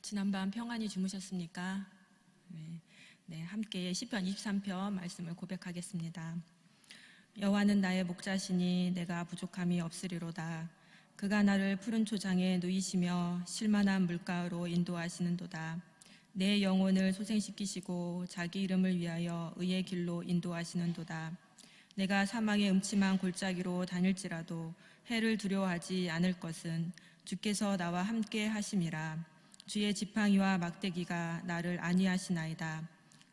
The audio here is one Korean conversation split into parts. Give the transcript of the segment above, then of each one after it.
지난밤 평안히 주무셨습니까? 네, 함께 시편 23편 말씀을 고백하겠습니다. 여호와는 나의 목자시니 내가 부족함이 없으리로다. 그가 나를 푸른 초장에 누이시며 실만한 물가로 인도하시는도다. 내 영혼을 소생시키시고 자기 이름을 위하여 의의 길로 인도하시는도다. 내가 사망의 음침한 골짜기로 다닐지라도 해를 두려워하지 않을 것은 주께서 나와 함께 하심이라. 주의 지팡이와 막대기가 나를 안위하시나이다.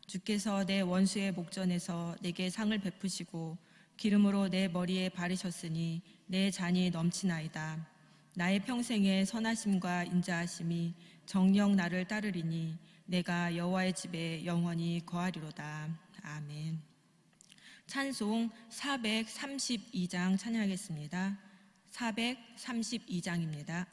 주께서 내 원수의 목전에서 내게 상을 베푸시고 기름으로 내 머리에 바르셨으니 내 잔이 넘치나이다. 나의 평생의 선하심과 인자하심이 정녕 나를 따르리니 내가 여호와의 집에 영원히 거하리로다. 아멘. 찬송 432장 찬양하겠습니다. 432장입니다.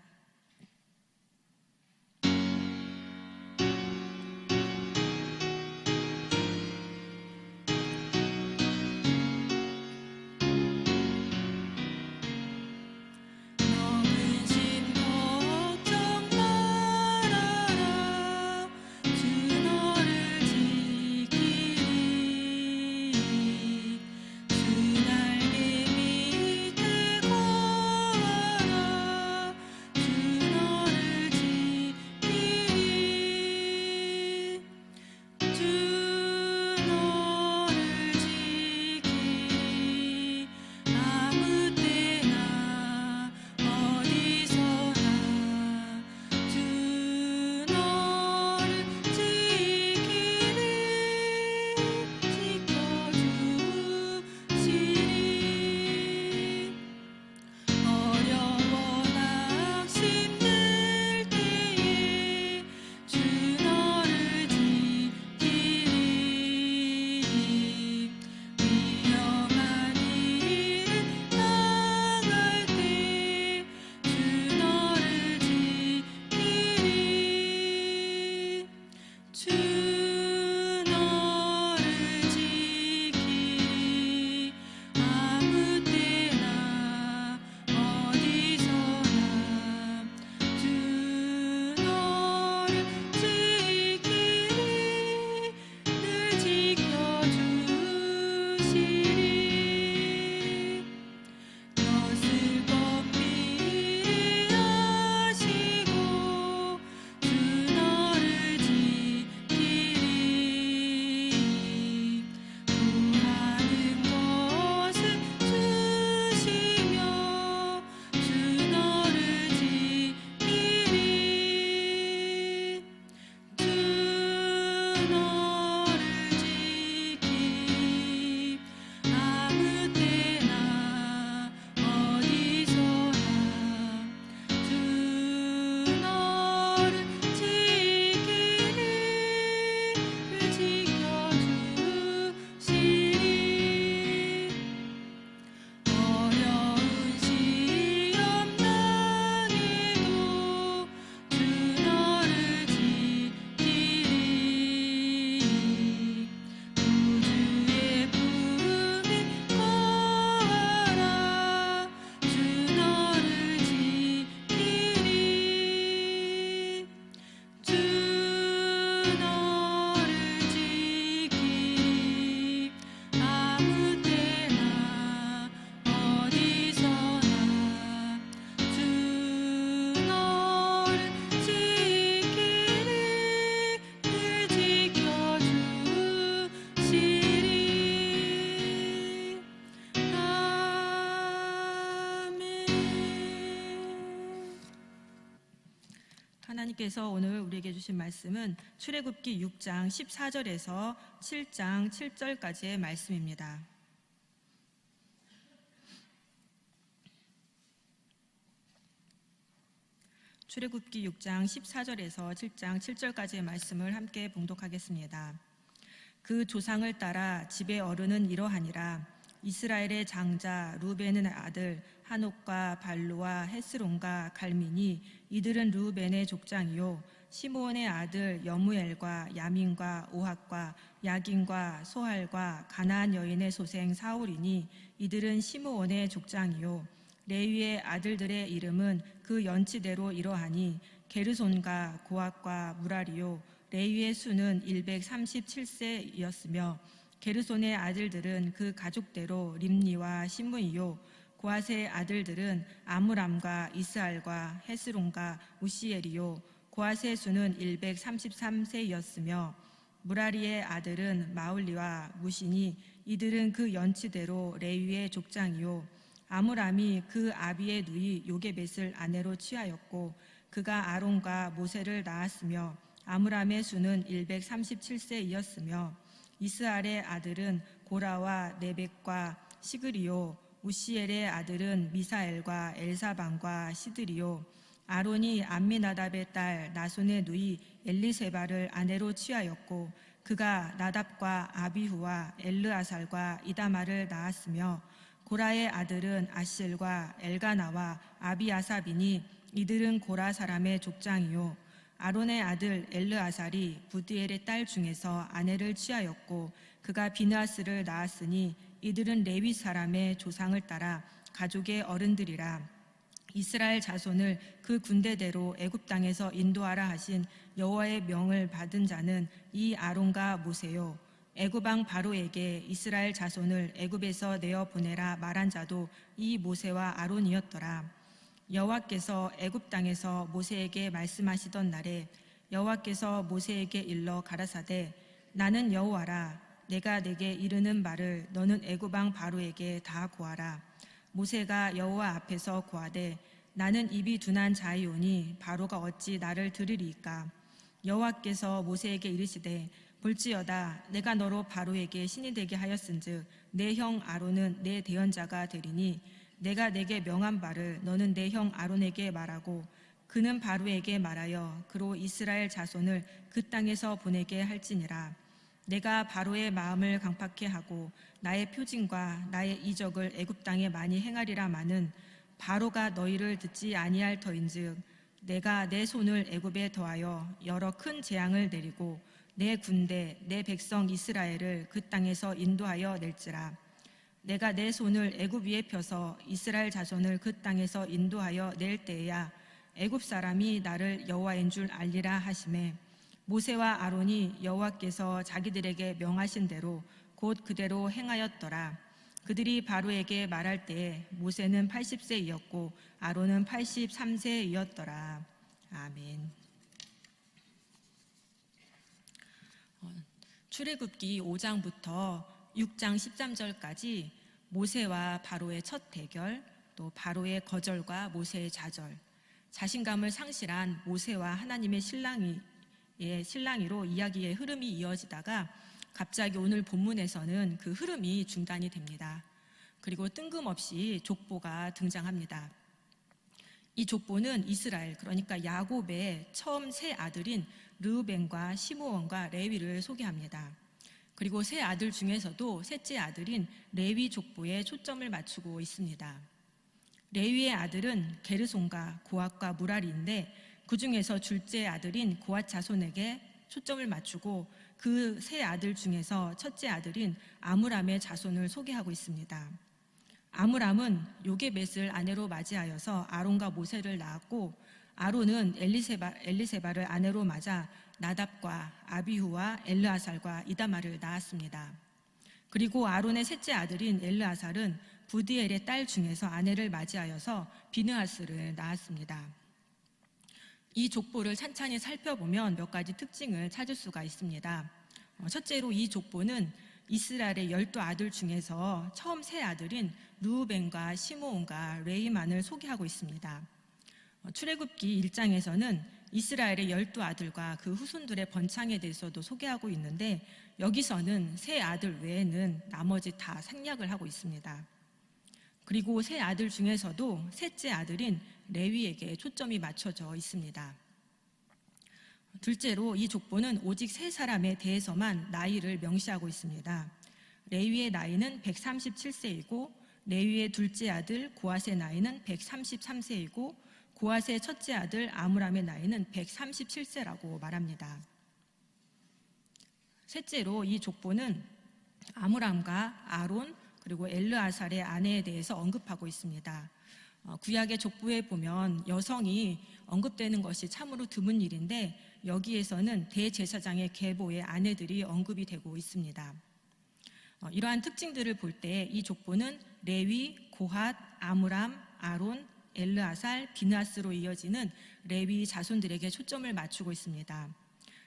하나님께서 오늘 우리에게 주신 말씀은 출애굽기 6장 14절에서 7장 7절까지의 말씀입니다. 출애굽기 6장 14절에서 7장 7절까지의 말씀을 함께 봉독하겠습니다. 그 조상을 따라 집의 어른은 이러하니라. 이스라엘의 장자 루벤의 아들 하녹과 발루와 헤스론과 갈민이 이들은 루벤의 족장이요 시므온의 아들 여무엘과 야민과 오핫과 야긴과 소할과 가나안 여인의 소생 사울이니 이들은 시므온의 족장이요 레위의 아들들의 이름은 그 연치대로 이러하니 게르손과 고핫과 무라리요 레위의 수는 137세이었으며 게르손의 아들들은 그 가족대로 림니와 시므이요 고핫의 아들들은 아므람과 이스알과 헤스론과 우시엘이요 고핫의 수는 133세이었으며 무라리의 아들은 마울리와 무시니 이들은 그 연치대로 레위의 족장이요 아므람이 그 아비의 누이 요게벳을 아내로 취하였고 그가 아론과 모세를 낳았으며 아므람의 수는 137세이었으며 이스알의 아들은 고라와 네벡과 시그리요 우시엘의 아들은 미사엘과 엘사방과 시드리요 아론이 암미나답의 딸 나손의 누이 엘리세바를 아내로 취하였고 그가 나답과 아비후와 엘르아살과 이다마를 낳았으며 고라의 아들은 아실과 엘가나와 아비아삽이니 이들은 고라 사람의 족장이요 아론의 아들 엘르아살이 부드엘의 딸 중에서 아내를 취하였고 그가 비느하스를 낳았으니 이들은 레위 사람의 조상을 따라 가족의 어른들이라. 이스라엘 자손을 그 군대대로 애굽 땅에서 인도하라 하신 여호와의 명을 받은 자는 이 아론과 모세요 애굽 왕 바로에게 이스라엘 자손을 애굽에서 내어 보내라 말한 자도 이 모세와 아론이었더라. 여호와께서 애굽 땅에서 모세에게 말씀하시던 날에 여호와께서 모세에게 일러 가라사대 나는 여호와라 내가 내게 이르는 말을 너는 애굽 왕 바로에게 다 고하라. 모세가 여호와 앞에서 고하되 나는 입이 둔한 자이오니 바로가 어찌 나를 들으리이까. 여호와께서 모세에게 이르시되 볼지어다 내가 너로 바로에게 신이 되게 하였은즉 내 형 아론은 내 대언자가 되리니 내가 내게 명한 바를 너는 내 형 아론에게 말하고 그는 바로에게 말하여 그로 이스라엘 자손을 그 땅에서 보내게 할지니라. 내가 바로의 마음을 강팍케 하고 나의 표징과 나의 이적을 애굽 땅에 많이 행하리라마는 바로가 너희를 듣지 아니할 터인즉 내가 내 손을 애굽에 더하여 여러 큰 재앙을 내리고 내 군대 내 백성 이스라엘을 그 땅에서 인도하여 낼지라. 내가 내 손을 애굽 위에 펴서 이스라엘 자손을 그 땅에서 인도하여 낼 때에야 애굽 사람이 나를 여호와인 줄 알리라 하시매 모세와 아론이 여호와께서 자기들에게 명하신 대로 곧 그대로 행하였더라. 그들이 바로에게 말할 때에 모세는 80세이었고 아론은 83세이었더라. 아멘. 출애굽기 5장부터 6장 13절까지 모세와 바로의 첫 대결, 또 바로의 거절과 모세의 좌절, 자신감을 상실한 모세와 하나님의 신랑이로 이야기의 흐름이 이어지다가 갑자기 오늘 본문에서는 그 흐름이 중단이 됩니다. 그리고 뜬금없이 족보가 등장합니다. 이 족보는 이스라엘, 그러니까 야곱의 처음 세 아들인 르우벤과 시므온과 레위를 소개합니다. 그리고 세 아들 중에서도 셋째 아들인 레위 족보에 초점을 맞추고 있습니다. 레위의 아들은 게르손과 고핫과 무라리인데 그 중에서 둘째 아들인 고핫 자손에게 초점을 맞추고 그 세 아들 중에서 첫째 아들인 아므람의 자손을 소개하고 있습니다. 아므람은 요게벳을 아내로 맞이하여서 아론과 모세를 낳았고 아론은 엘리세바를 아내로 맞아 나답과 아비후와 엘르아살과 이다마를 낳았습니다. 그리고 아론의 셋째 아들인 엘르아살은 부드엘의 딸 중에서 아내를 맞이하여서 비느하스를 낳았습니다. 이 족보를 찬찬히 살펴보면 몇 가지 특징을 찾을 수가 있습니다. 첫째로 이 족보는 이스라엘의 12아들 중에서 처음 세 아들인 르우벤과 시므온과 레위만을 소개하고 있습니다. 출애굽기 1장에서는 이스라엘의 12아들과 그 후손들의 번창에 대해서도 소개하고 있는데 여기서는 세 아들 외에는 나머지 다 생략을 하고 있습니다. 그리고 세 아들 중에서도 셋째 아들인 레위에게 초점이 맞춰져 있습니다. 둘째로 이 족보는 오직 세 사람에 대해서만 나이를 명시하고 있습니다. 레위의 나이는 137세이고 레위의 둘째 아들 고핫의 나이는 133세이고 고핫의 첫째 아들 아므람의 나이는 137세라고 말합니다. 셋째로 이 족보는 아므람과 아론 그리고 엘르아살의 아내에 대해서 언급하고 있습니다. 구약의 족보에 보면 여성이 언급되는 것이 참으로 드문 일인데 여기에서는 대제사장의 계보의 아내들이 언급이 되고 있습니다. 이러한 특징들을 볼 때 이 족보는 레위, 고핫, 아므람, 아론, 엘르아살, 비느하스로 이어지는 레위 자손들에게 초점을 맞추고 있습니다.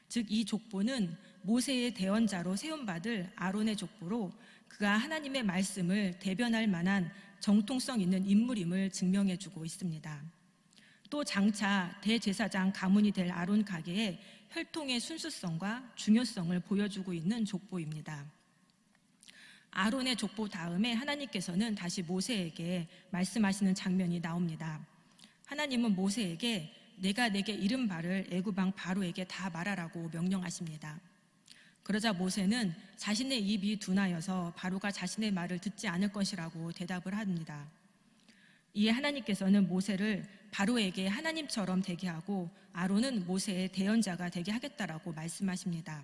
즉 이 족보는 모세의 대언자로 세움받을 아론의 족보로 그가 하나님의 말씀을 대변할 만한 정통성 있는 인물임을 증명해주고 있습니다. 또 장차 대제사장 가문이 될 아론 가계의 혈통의 순수성과 중요성을 보여주고 있는 족보입니다. 아론의 족보 다음에 하나님께서는 다시 모세에게 말씀하시는 장면이 나옵니다. 하나님은 모세에게 내가 내게 이른 바를 애굽 왕 바로에게 다 말하라고 명령하십니다. 그러자 모세는 자신의 입이 둔하여서 바로가 자신의 말을 듣지 않을 것이라고 대답을 합니다. 이에 하나님께서는 모세를 바로에게 하나님처럼 되게 하고 아론은 모세의 대언자가 되게 하겠다라고 말씀하십니다.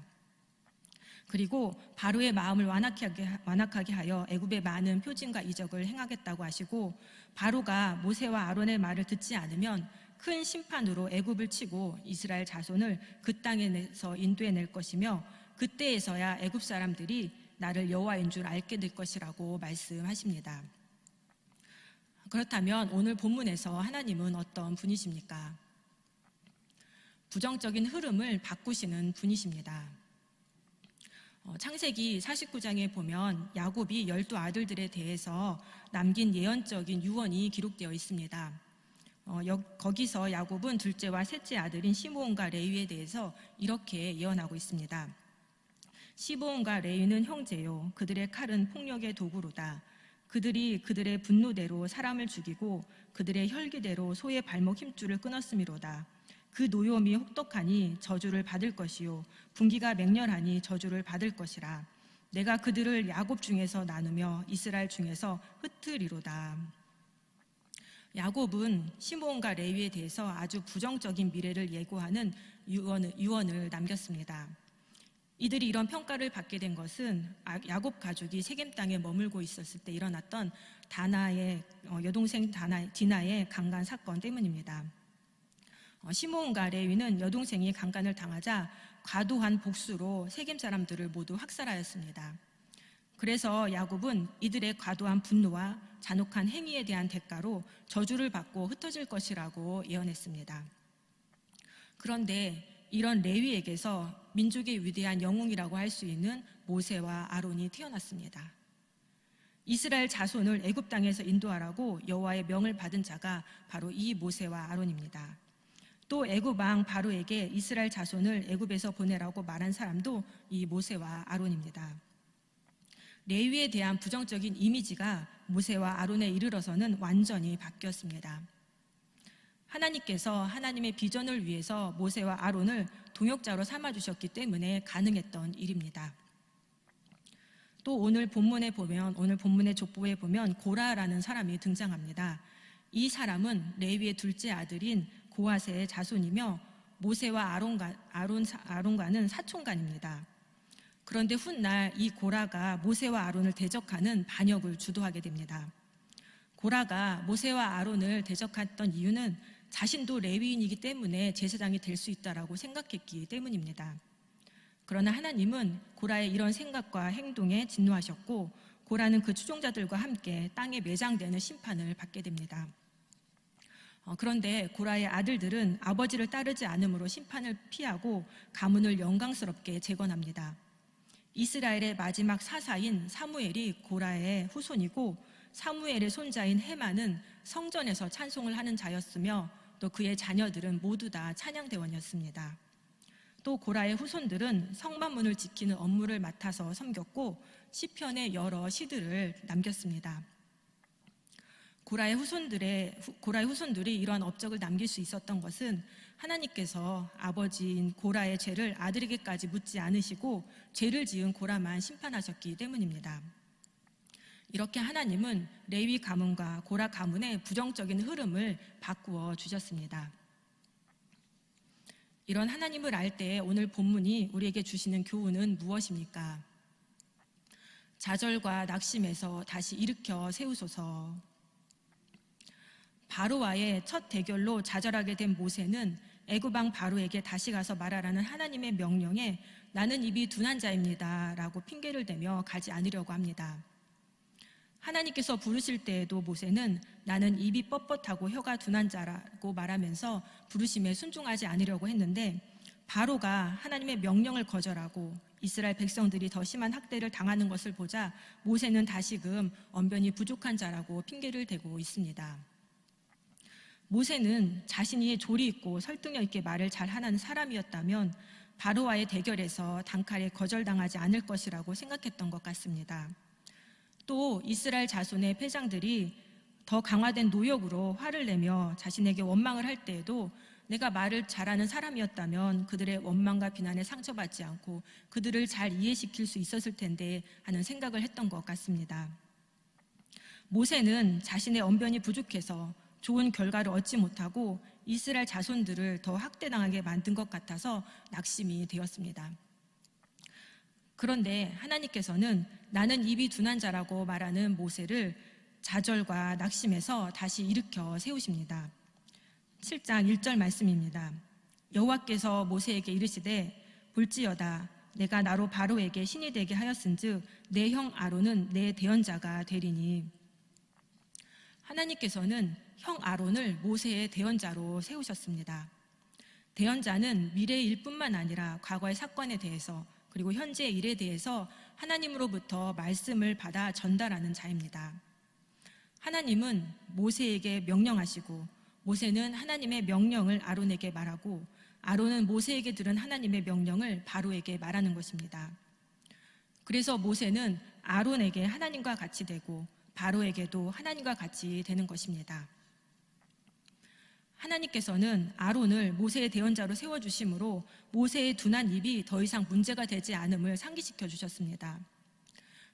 그리고 바로의 마음을 완악하게 하여 애굽의 많은 표징과 이적을 행하겠다고 하시고 바로가 모세와 아론의 말을 듣지 않으면 큰 심판으로 애굽을 치고 이스라엘 자손을 그 땅에서 인도해낼 것이며 그때에서야 애굽 사람들이 나를 여호와인 줄 알게 될 것이라고 말씀하십니다. 그렇다면 오늘 본문에서 하나님은 어떤 분이십니까? 부정적인 흐름을 바꾸시는 분이십니다. 창세기 49장에 보면 야곱이 12아들들에 대해서 남긴 예언적인 유언이 기록되어 있습니다. 거기서 야곱은 둘째와 셋째 아들인 시므온과 레위에 대해서 이렇게 예언하고 있습니다. 시므온과 레위는 형제요 그들의 칼은 폭력의 도구로다. 그들이 그들의 분노대로 사람을 죽이고 그들의 혈기대로 소의 발목 힘줄을 끊었음이로다. 그 노여움이 혹독하니 저주를 받을 것이요 분기가 맹렬하니 저주를 받을 것이라. 내가 그들을 야곱 중에서 나누며 이스라엘 중에서 흩으리로다. 야곱은 시므온과 레위에 대해서 아주 부정적인 미래를 예고하는 유언을 남겼습니다. 이들이 이런 평가를 받게 된 것은 야곱 가족이 세겜 땅에 머물고 있었을 때 일어났던 여동생 디나의 강간 사건 때문입니다. 시므온과 레위는 여동생이 강간을 당하자 과도한 복수로 세겜 사람들을 모두 학살하였습니다. 그래서 야곱은 이들의 과도한 분노와 잔혹한 행위에 대한 대가로 저주를 받고 흩어질 것이라고 예언했습니다. 그런데 이런 레위에게서 민족의 위대한 영웅이라고 할 수 있는 모세와 아론이 태어났습니다. 이스라엘 자손을 애굽 땅에서 인도하라고 여호와의 명을 받은 자가 바로 이 모세와 아론입니다. 또 애굽 왕 바로에게 이스라엘 자손을 애굽에서 보내라고 말한 사람도 이 모세와 아론입니다. 레위에 대한 부정적인 이미지가 모세와 아론에 이르러서는 완전히 바뀌었습니다. 하나님께서 하나님의 비전을 위해서 모세와 아론을 동역자로 삼아주셨기 때문에 가능했던 일입니다. 또 오늘 본문의 족보에 보면 고라라는 사람이 등장합니다. 이 사람은 레위의 둘째 아들인 고핫의 자손이며 모세와 아론과는 사촌간입니다. 그런데 훗날 이 고라가 모세와 아론을 대적하는 반역을 주도하게 됩니다. 고라가 모세와 아론을 대적했던 이유는 자신도 레위인이기 때문에 제사장이 될 수 있다라고 생각했기 때문입니다. 그러나 하나님은 고라의 이런 생각과 행동에 진노하셨고 고라는 그 추종자들과 함께 땅에 매장되는 심판을 받게 됩니다. 그런데 고라의 아들들은 아버지를 따르지 않음으로 심판을 피하고 가문을 영광스럽게 재건합니다. 이스라엘의 마지막 사사인 사무엘이 고라의 후손이고 사무엘의 손자인 헤만은 성전에서 찬송을 하는 자였으며 또 그의 자녀들은 모두 다 찬양대원이었습니다. 또 고라의 후손들은 성만문을 지키는 업무를 맡아서 섬겼고 시편의 여러 시들을 남겼습니다. 고라의 후손들이 이러한 업적을 남길 수 있었던 것은 하나님께서 아버지인 고라의 죄를 아들에게까지 묻지 않으시고 죄를 지은 고라만 심판하셨기 때문입니다. 이렇게 하나님은 레위 가문과 고라 가문의 부정적인 흐름을 바꾸어 주셨습니다. 이런 하나님을 알 때 오늘 본문이 우리에게 주시는 교훈은 무엇입니까? 좌절과 낙심에서 다시 일으켜 세우소서. 바로와의 첫 대결로 좌절하게 된 모세는 애굽 왕 바로에게 다시 가서 말하라는 하나님의 명령에 나는 입이 둔한 자입니다 라고 핑계를 대며 가지 않으려고 합니다. 하나님께서 부르실 때에도 모세는 나는 입이 뻣뻣하고 혀가 둔한 자라고 말하면서 부르심에 순종하지 않으려고 했는데, 바로가 하나님의 명령을 거절하고 이스라엘 백성들이 더 심한 학대를 당하는 것을 보자 모세는 다시금 언변이 부족한 자라고 핑계를 대고 있습니다. 모세는 자신이 조리 있고 설득력 있게 말을 잘하는 사람이었다면 바로와의 대결에서 단칼에 거절당하지 않을 것이라고 생각했던 것 같습니다. 또 이스라엘 자손의 패장들이 더 강화된 노역으로 화를 내며 자신에게 원망을 할 때에도 내가 말을 잘하는 사람이었다면 그들의 원망과 비난에 상처받지 않고 그들을 잘 이해시킬 수 있었을 텐데 하는 생각을 했던 것 같습니다. 모세는 자신의 언변이 부족해서 좋은 결과를 얻지 못하고 이스라엘 자손들을 더 학대당하게 만든 것 같아서 낙심이 되었습니다. 그런데 하나님께서는 나는 입이 둔한 자라고 말하는 모세를 좌절과 낙심에서 다시 일으켜 세우십니다. 7장 1절 말씀입니다. 여호와께서 모세에게 이르시되 볼지어다 내가 나로 바로에게 신이 되게 하였은즉 내 형 아론은 내 대언자가 되리니. 하나님께서는 형 아론을 모세의 대언자로 세우셨습니다. 대언자는 미래의 일뿐만 아니라 과거의 사건에 대해서 그리고 현재의 일에 대해서 하나님으로부터 말씀을 받아 전달하는 자입니다. 하나님은 모세에게 명령하시고 모세는 하나님의 명령을 아론에게 말하고 아론은 모세에게 들은 하나님의 명령을 바로에게 말하는 것입니다. 그래서 모세는 아론에게 하나님과 같이 되고 바로에게도 하나님과 같이 되는 것입니다. 하나님께서는 아론을 모세의 대언자로 세워주심으로 모세의 둔한 입이 더 이상 문제가 되지 않음을 상기시켜 주셨습니다.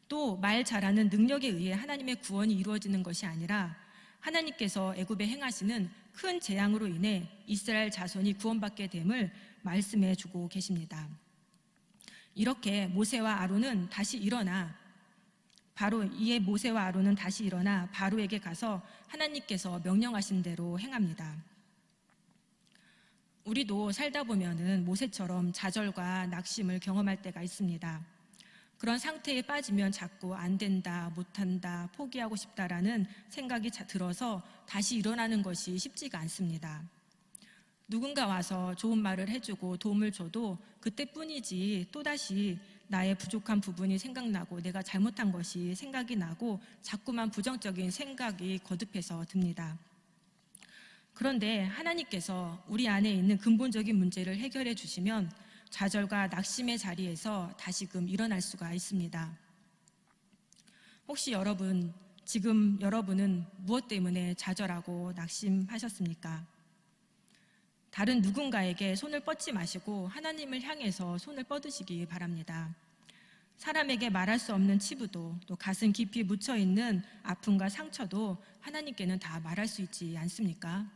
또 말 잘하는 능력에 의해 하나님의 구원이 이루어지는 것이 아니라 하나님께서 애굽에 행하시는 큰 재앙으로 인해 이스라엘 자손이 구원받게 됨을 말씀해 주고 계십니다. 이렇게 모세와 아론은 다시 일어나 바로에게 가서 하나님께서 명령하신 대로 행합니다. 우리도 살다 보면은 모세처럼 좌절과 낙심을 경험할 때가 있습니다. 그런 상태에 빠지면 자꾸 안 된다, 못한다, 포기하고 싶다라는 생각이 들어서 다시 일어나는 것이 쉽지가 않습니다. 누군가 와서 좋은 말을 해주고 도움을 줘도 그때뿐이지 또다시 나의 부족한 부분이 생각나고 내가 잘못한 것이 생각이 나고 자꾸만 부정적인 생각이 거듭해서 듭니다. 그런데 하나님께서 우리 안에 있는 근본적인 문제를 해결해 주시면 좌절과 낙심의 자리에서 다시금 일어날 수가 있습니다. 혹시 지금 여러분은 무엇 때문에 좌절하고 낙심하셨습니까? 다른 누군가에게 손을 뻗지 마시고 하나님을 향해서 손을 뻗으시기 바랍니다. 사람에게 말할 수 없는 치부도 또 가슴 깊이 묻혀있는 아픔과 상처도 하나님께는 다 말할 수 있지 않습니까?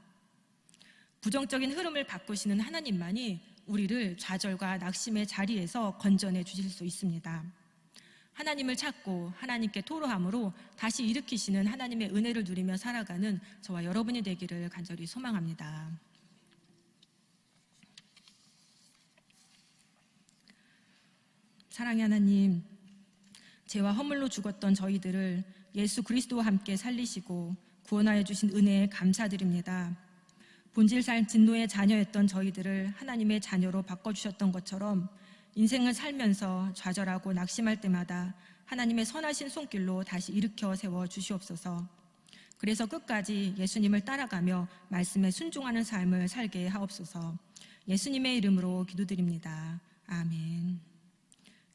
부정적인 흐름을 바꾸시는 하나님만이 우리를 좌절과 낙심의 자리에서 건져내 주실 수 있습니다. 하나님을 찾고 하나님께 토로함으로 다시 일으키시는 하나님의 은혜를 누리며 살아가는 저와 여러분이 되기를 간절히 소망합니다. 사랑의 하나님, 죄와 허물로 죽었던 저희들을 예수 그리스도와 함께 살리시고 구원하여 주신 은혜에 감사드립니다. 본질상 진노의 자녀였던 저희들을 하나님의 자녀로 바꿔주셨던 것처럼 인생을 살면서 좌절하고 낙심할 때마다 하나님의 선하신 손길로 다시 일으켜 세워 주시옵소서. 그래서 끝까지 예수님을 따라가며 말씀에 순종하는 삶을 살게 하옵소서. 예수님의 이름으로 기도드립니다. 아멘.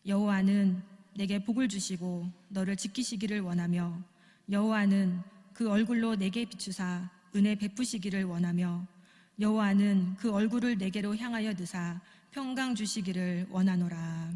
여호와는 내게 복을 주시고 너를 지키시기를 원하며 여호와는 그 얼굴로 내게 비추사 은혜 베푸시기를 원하며 여호와는 그 얼굴을 내게로 향하여 드사 평강 주시기를 원하노라.